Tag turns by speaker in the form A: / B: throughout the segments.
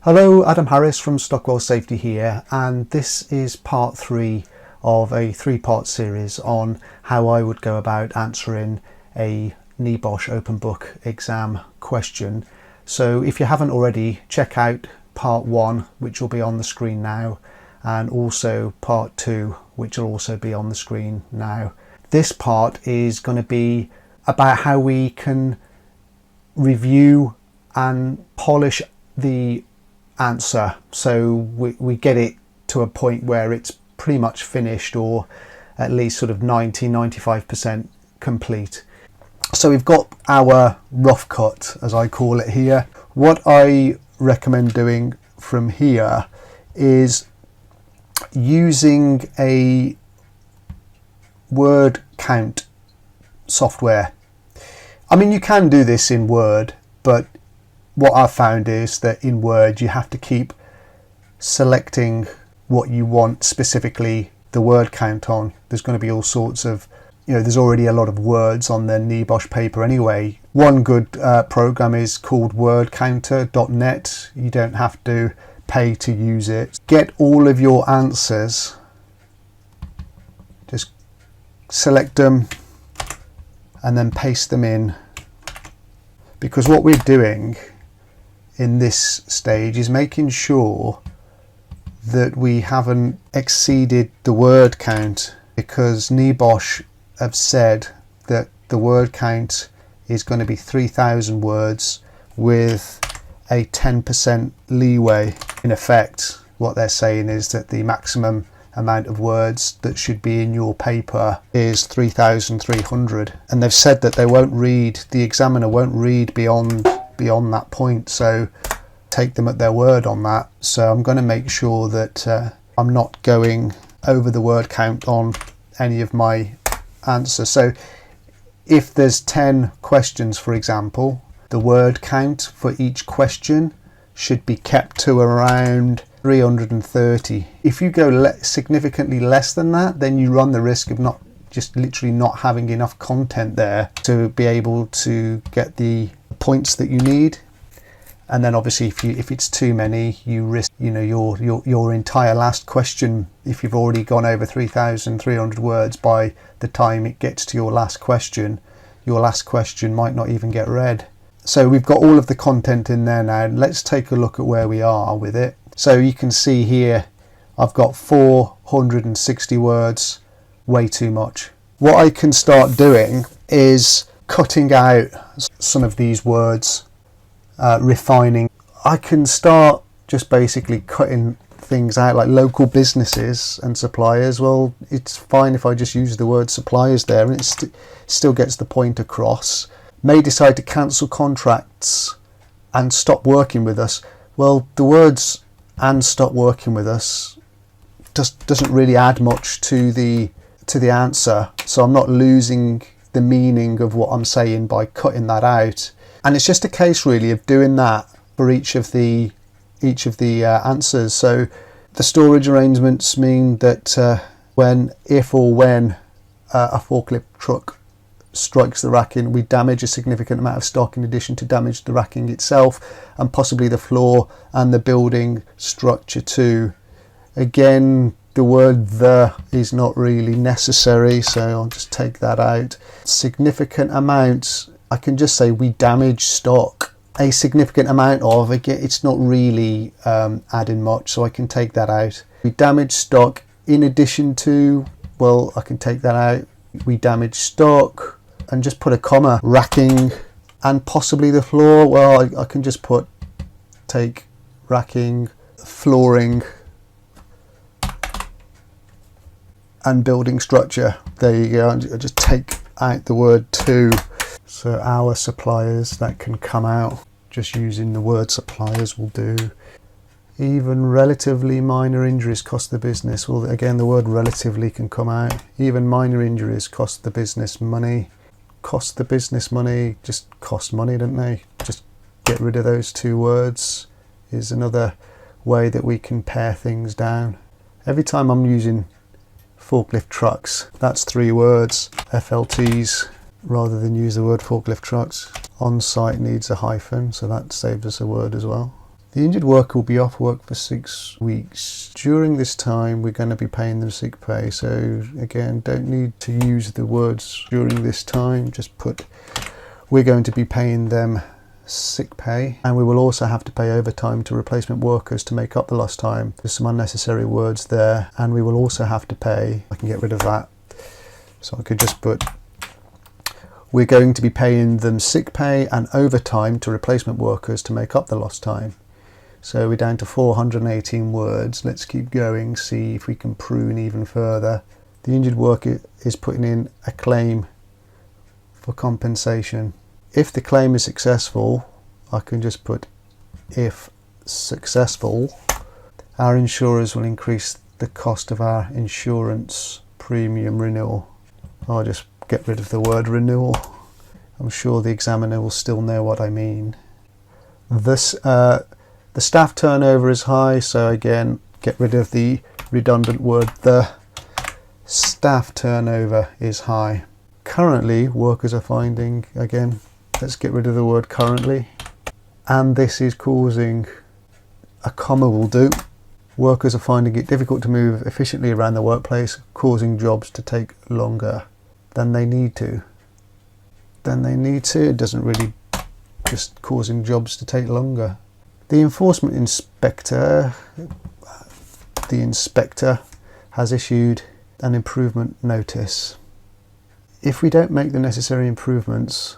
A: Hello, Adam Harris from Stockwell Safety here, and this is part 3 of a 3-part series on how I would go about answering a NEBOSH Open Book Exam question. So if you haven't already, check out part 1, which will be on the screen now, and also part 2, which will also be on the screen now. This part is going to be about how we can review and polish the answer, so we get it to a point where it's pretty much finished, or at least sort of 90-95% complete. So we've got our rough cut, as I call it here. What I recommend doing from here is using a word count software. I mean, you can do this in Word, but what I've found is that in Word you have to keep selecting what you want specifically the word count on. There's going to be all sorts of, there's already a lot of words on the NEBOSH paper anyway. One good program is called wordcounter.net. You don't have to pay to use it. Get all of your answers, just select them and then paste them in, because what we're doing in this stage is making sure that we haven't exceeded the word count, because NEBOSH have said that the word count is going to be 3,000 words with a 10% leeway. In effect, what they're saying is that the maximum amount of words that should be in your paper is 3,300, and they've said that the examiner won't read beyond that point, so take them at their word on that. So I'm going to make sure that I'm not going over the word count on any of my answers. So if there's 10 questions, for example, the word count for each question should be kept to around 330. If you go significantly less than that, then you run the risk of literally not having enough content there to be able to get the points that you need. And then obviously if it's too many, you risk your entire last question. If you've already gone over 3,300 words by the time it gets to your last question might not even get read. So we've got all of the content in there now. Let's take a look at where we are with it. So you can see here I've got 460 words, way too much. What I can start doing is cutting out some of these words, refining. I can start just basically cutting things out, like local businesses and suppliers. Well, it's fine if I just use the word suppliers there, and it still gets the point across. May decide to cancel contracts and stop working with us. Well, the words "and stop working with us" doesn't really add much to the answer, so I'm not losing the meaning of what I'm saying by cutting that out. And it's just a case really of doing that for each of the answers. So the storage arrangements mean that if or when a forklift truck strikes the racking, we damage a significant amount of stock in addition to damage the racking itself and possibly the floor and the building structure too. Again, the word "the" is not really necessary, so I'll just take that out. Significant amount, I can just say we damage stock. A significant amount of, again, it's not really adding much, so I can take that out. We damage stock in addition to, well, I can take that out. We damage stock and just put a comma. Racking and possibly the floor, well, I can just take racking, flooring and building structure. There you go. I just take out the word "to." So our suppliers, that can come out. Just using the word suppliers will do. Even relatively minor injuries cost the business. Well, again, the word relatively can come out. Even minor injuries cost the business money. Cost the business money, just cost money, don't they? Just get rid of those 2 words is another way that we can pare things down. Every time I'm using forklift trucks, that's 3 words. FLTs, rather than use the word forklift trucks. On site needs a hyphen, so that saves us a word as well. The injured worker will be off work for 6 weeks. During this time, we're going to be paying them sick pay. So again, don't need to use the words during this time. Just put, we're going to be paying them sick pay, and we will also have to pay overtime to replacement workers to make up the lost time. There's some unnecessary words there, and we will also have to pay. I can get rid of that. So I could just put, we're going to be paying them sick pay and overtime to replacement workers to make up the lost time. So we're down to 418 words. Let's keep going, see if we can prune even further. The injured worker is putting in a claim for compensation. If the claim is successful, I can just put if successful, our insurers will increase the cost of our insurance premium renewal. I'll just get rid of the word renewal. I'm sure the examiner will still know what I mean. The staff turnover is high, so again, get rid of the redundant word. The staff turnover is high. Currently, workers are finding, again, let's get rid of the word currently. And this is causing, a comma will do. Workers are finding it difficult to move efficiently around the workplace, causing jobs to take longer than they need to. It doesn't really, just causing jobs to take longer. The enforcement inspector, has issued an improvement notice. If we don't make the necessary improvements,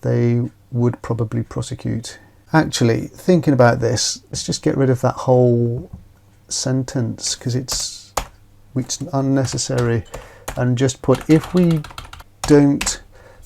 A: they would probably prosecute. Actually, thinking about this, let's just get rid of that whole sentence because it's unnecessary, and just put, if we don't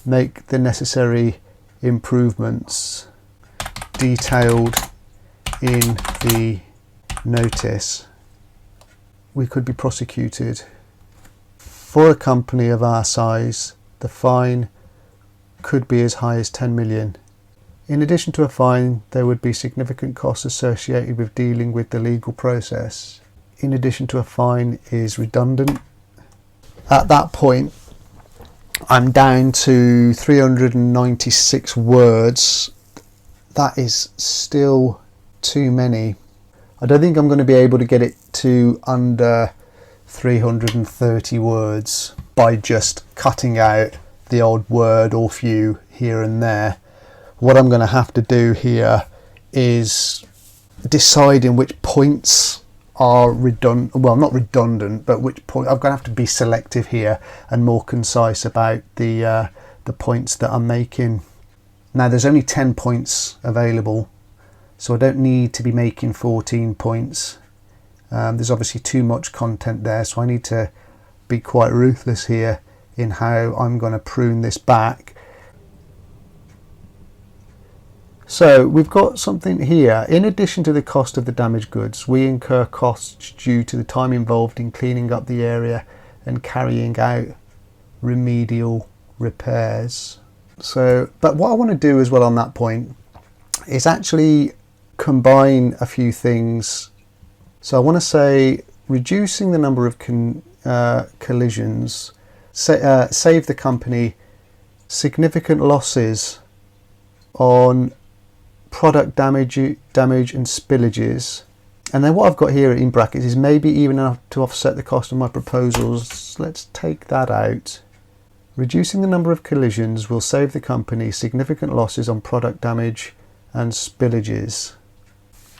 A: make the necessary improvements detailed in the notice, we could be prosecuted. For a company of our size, the fine could be as high as 10 million. In addition to a fine, there would be significant costs associated with dealing with the legal process. In addition to a fine is redundant. At that point, I'm down to 396 words. That is still too many. I don't think I'm going to be able to get it to under 330 words by just cutting out the odd word or few here and there. What I'm going to have to do here is deciding which points are redundant, well, not redundant, but which point I'm going to have to be selective here and more concise about the points that I'm making. Now there's only 10 points available, so I don't need to be making 14 points. There's obviously too much content there, so I need to be quite ruthless here in how I'm going to prune this back. So we've got something here. In addition to the cost of the damaged goods, we incur costs due to the time involved in cleaning up the area and carrying out remedial repairs. So, but what I want to do as well on that point is actually combine a few things. So I want to say reducing the number of collisions, save the company significant losses on product damage and spillages. And then what I've got here in brackets is maybe even enough to offset the cost of my proposals. Let's take that out. Reducing the number of collisions will save the company significant losses on product damage and spillages,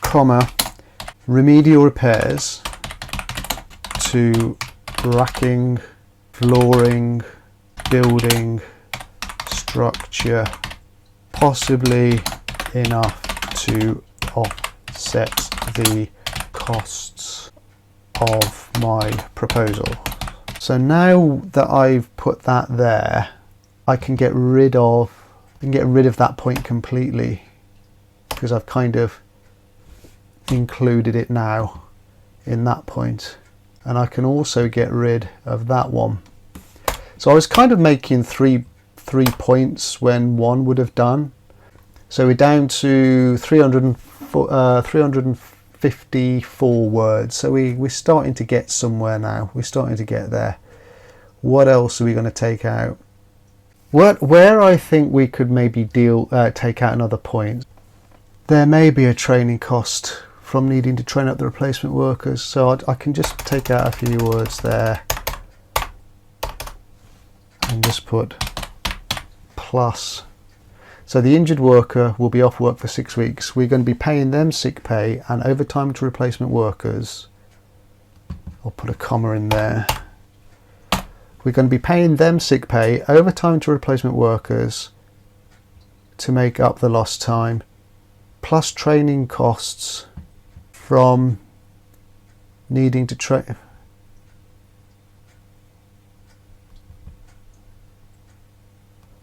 A: comma, remedial repairs to racking, flooring, building, structure, possibly enough to offset the costs of my proposal. So now that I've put that there, I can get rid of that point completely because I've kind of included it now in that point. And I can also get rid of that one. So I was kind of making three points when one would have done. So we're down to 354 words. So we're starting to get somewhere now. We're starting to get there. What else are we going to take out? Where I think we could maybe take out another point. there may be a training cost from needing to train up the replacement workers. So I can just take out a few words there and just put plus. So the injured worker will be off work for 6 weeks. We're going to be paying them sick pay and overtime to replacement workers. I'll put a comma in there. We're going to be paying them sick pay, overtime to replacement workers to make up the lost time, plus training costs from needing to train.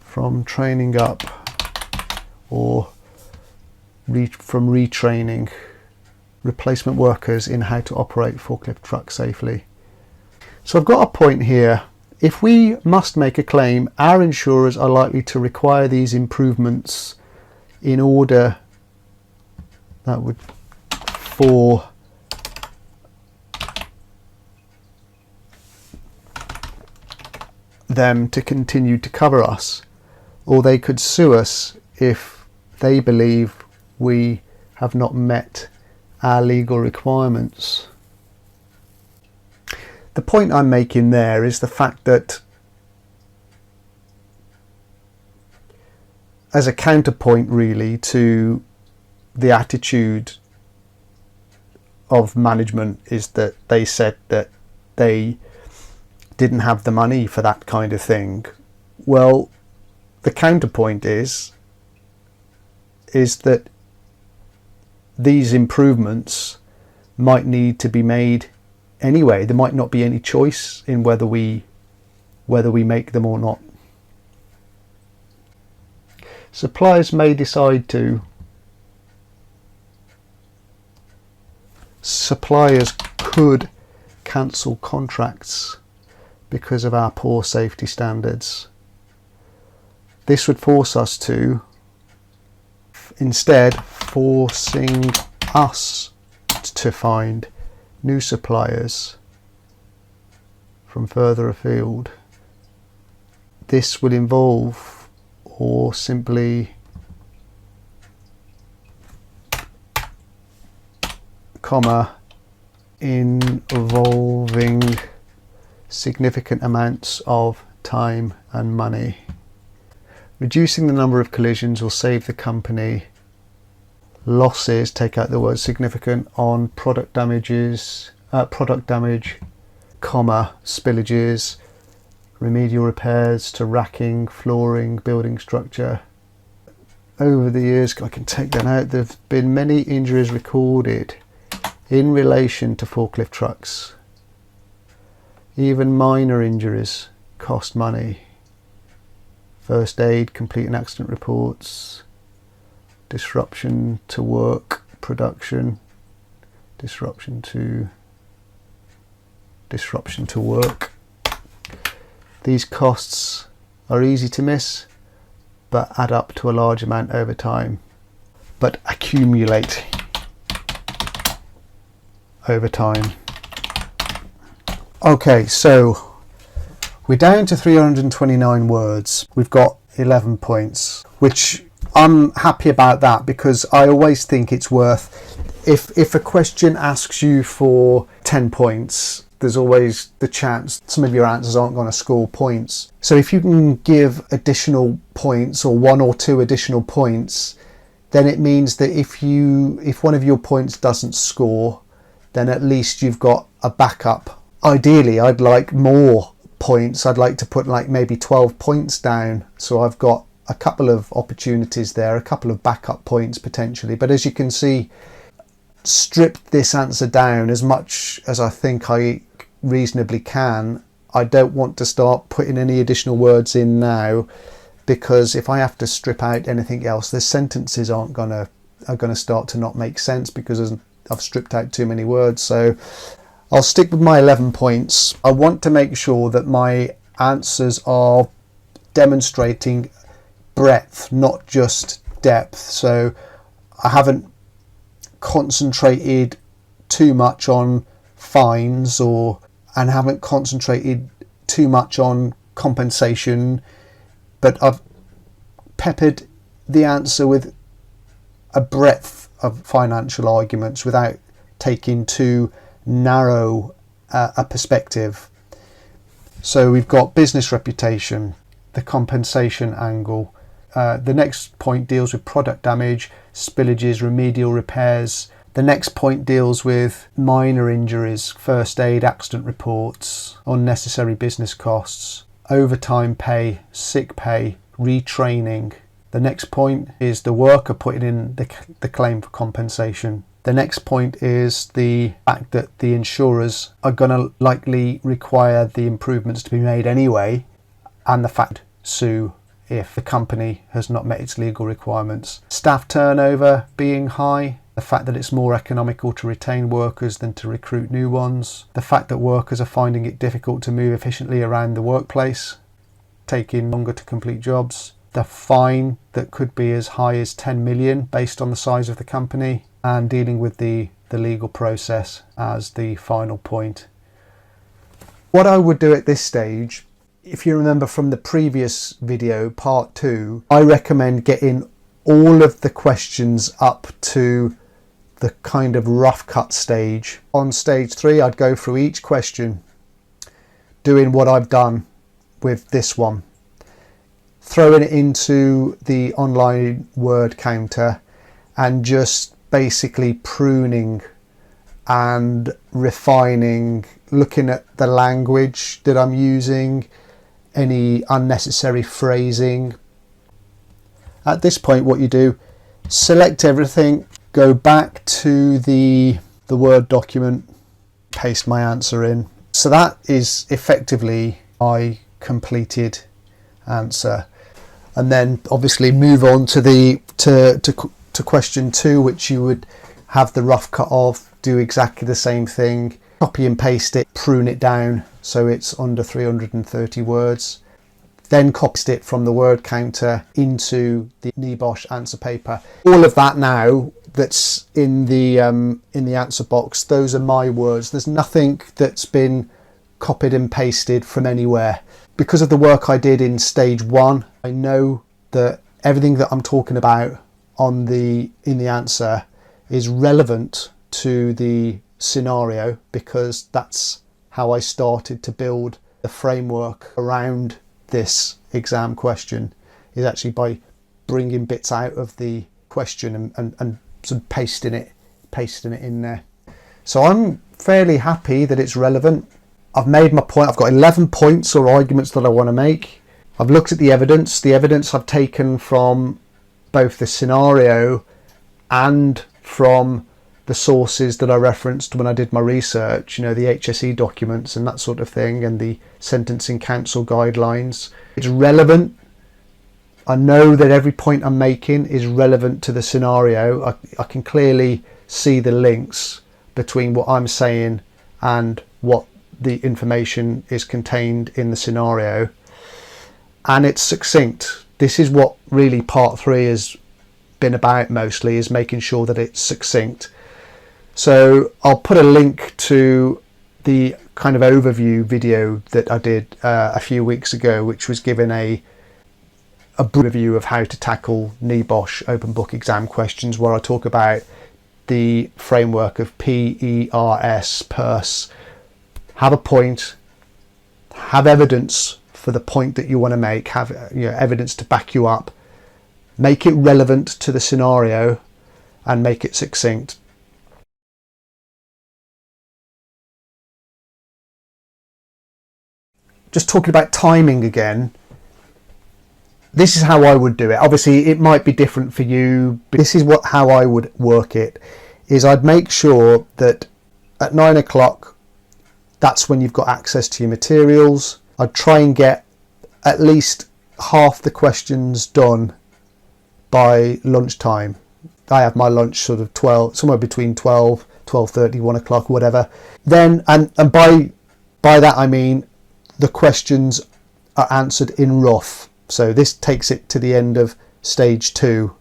A: From training up or from retraining replacement workers in how to operate forklift trucks safely. So I've got a point here. If we must make a claim, our insurers are likely to require these improvements in order for them to continue to cover us, or they could sue us if they believe we have not met our legal requirements. The point I'm making there is the fact that, as a counterpoint really to the attitude of management, is that they said that they didn't have the money for that kind of thing. Well, the counterpoint is that these improvements might need to be made anyway. There might not be any choice in whether we make them or not. Suppliers may decide to. Suppliers could cancel contracts because of our poor safety standards. This would force us to, instead, forcing us to find new suppliers from further afield. This would involve, or simply involving significant amounts of time and money. Reducing the number of collisions will save the company losses, take out the word significant, on product damage, spillages, remedial repairs to racking, flooring, building structure. Over the years, I can take that out, there have been many injuries recorded in relation to forklift trucks. Even minor injuries cost money. First aid, complete and accident reports, disruption to work production, disruption to work. These costs are easy to miss, but add up to a large amount over time, but accumulate over time. Okay, so we're down to 329 words. We've got 11 points, which I'm happy about that, because I always think it's worth, if a question asks you for 10 points, there's always the chance some of your answers aren't going to score points. So if you can give additional points, or 1 or 2 additional points, then it means that if one of your points doesn't score, then at least you've got a backup. Ideally, I'd like more points. I'd like to put like maybe 12 points down, so I've got a couple of opportunities there, a couple of backup points potentially. But as you can see, stripped this answer down as much as I think I reasonably can. I don't want to start putting any additional words in now, because if I have to strip out anything else, the sentences are going to start to not make sense, because I've stripped out too many words. So I'll stick with my 11 points. I want to make sure that my answers are demonstrating breadth, not just depth. So I haven't concentrated too much on fines, and haven't concentrated too much on compensation, but I've peppered the answer with a breadth of financial arguments without taking too narrow a perspective. So we've got business reputation, the compensation angle. The next point deals with product damage, spillages, remedial repairs. The next point deals with minor injuries, first aid, accident reports, unnecessary business costs, overtime pay, sick pay, retraining. The next point is the worker putting in the claim for compensation. The next point is the fact that the insurers are going to likely require the improvements to be made anyway, and the fact sue if the company has not met its legal requirements. Staff turnover being high, the fact that it's more economical to retain workers than to recruit new ones, the fact that workers are finding it difficult to move efficiently around the workplace, taking longer to complete jobs, the fine that could be as high as 10 million based on the size of the company, and dealing with the legal process as the final point. What I would do at this stage, if you remember from the previous video, part 2, I recommend getting all of the questions up to the kind of rough cut stage. On stage 3, I'd go through each question, doing what I've done with this one, throwing it into the online word counter and just basically pruning and refining, looking at the language that I'm using, any unnecessary phrasing. At this point, what you do, select everything, go back to the Word document, paste my answer in. So that is effectively my completed answer. And then obviously move on to to question 2, which you would have the rough cut of, do exactly the same thing, copy and paste it, prune it down so it's under 330 words. Then copy it from the word counter into the NEBOSH answer paper. All of that now that's in the answer box, those are my words. There's nothing that's been copied and pasted from anywhere. Because of the work I did in stage 1, I know that everything that I'm talking about in the answer is relevant to the scenario, because that's how I started to build the framework around this exam question, is actually by bringing bits out of the question and sort of pasting it in there. So I'm fairly happy that it's relevant. I've made my point. I've got 11 points or arguments that I want to make. I've looked at the evidence. The evidence I've taken from both the scenario and from the sources that I referenced when I did my research, the HSE documents and that sort of thing, and the Sentencing Council guidelines. It's relevant. I know that every point I'm making is relevant to the scenario. I can clearly see the links between what I'm saying and what the information is contained in the scenario. And it's succinct. This is what really part 3 has been about mostly, is making sure that it's succinct. So I'll put a link to the kind of overview video that I did a few weeks ago, which was given a review of how to tackle NEBOSH Open Book Exam questions, where I talk about the framework of PERS, PERS. Have a point, have evidence for the point that you want to make, have evidence to back you up, make it relevant to the scenario, and make it succinct. Just talking about timing again, this is how I would do it. Obviously it might be different for you, but this is how I would work it, is I'd make sure that at 9 o'clock, that's when you've got access to your materials. I'd try and get at least half the questions done by lunchtime. I have my lunch sort of 12, somewhere between 12, 12:30, 1 o'clock, whatever. Then, and by that I mean the questions are answered in rough. So this takes it to the end of stage 2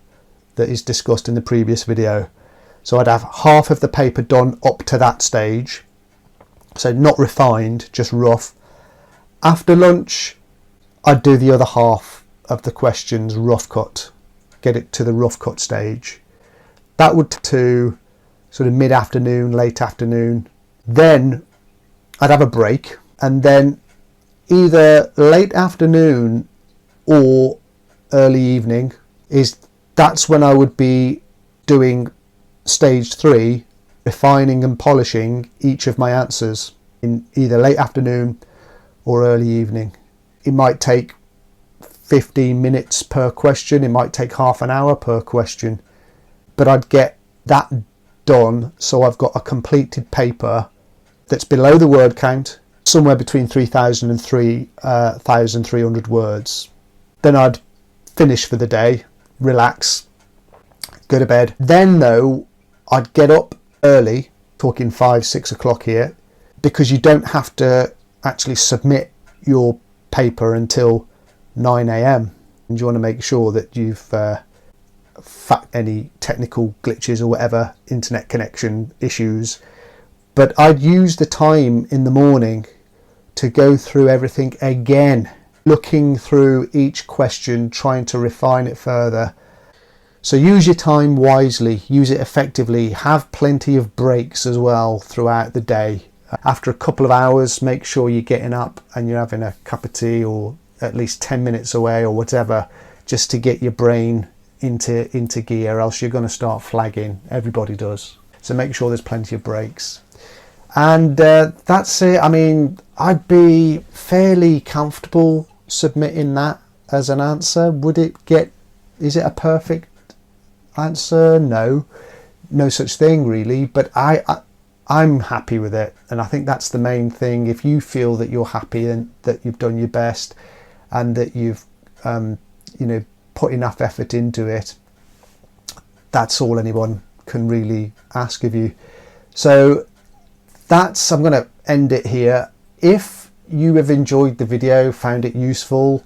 A: that is discussed in the previous video. So I'd have half of the paper done up to that stage. So not refined, just rough. After lunch, I'd do the other half of the questions rough cut, get it to the rough cut stage. That would to sort of mid-afternoon, late afternoon. Then I'd have a break, and then either late afternoon or early evening that's when I would be doing stage 3, refining and polishing each of my answers in either late afternoon or early evening. It might take 15 minutes per question, it might take half an hour per question, but I'd get that done so I've got a completed paper that's below the word count, somewhere between 3,000 and 3,300 words. Then I'd finish for the day, relax, go to bed. Then though, I'd get up early, talking 5-6 o'clock here, because you don't have to actually submit your paper until 9 a.m. and you want to make sure that you've any technical glitches or whatever, internet connection issues. But I'd use the time in the morning to go through everything again, looking through each question, trying to refine it further. So use your time wisely, use it effectively, have plenty of breaks as well throughout the day. After a couple of hours, make sure you're getting up and you're having a cup of tea, or at least 10 minutes away or whatever, just to get your brain into gear, else you're going to start flagging. Everybody does. So make sure there's plenty of breaks. And that's it. I mean, I'd be fairly comfortable submitting that as an answer. Is it a perfect answer? No such thing really, but I'm happy with it, and I think that's the main thing. If you feel that you're happy and that you've done your best and that you've put enough effort into it, that's all anyone can really ask of you. So I'm going to end it here. If you have enjoyed the video, found it useful,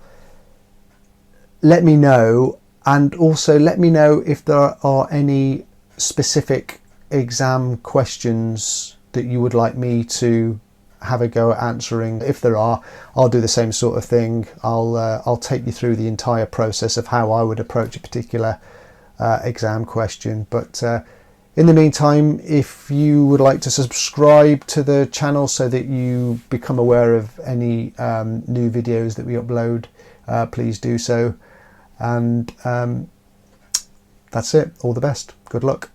A: let me know, and also let me know if there are any specific exam questions that you would like me to have a go at answering. If there are, I'll do the same sort of thing. I'll take you through the entire process of how I would approach a particular exam question. But in the meantime, if you would like to subscribe to the channel so that you become aware of any new videos that we upload, please do so. And that's it. All the best. Good luck.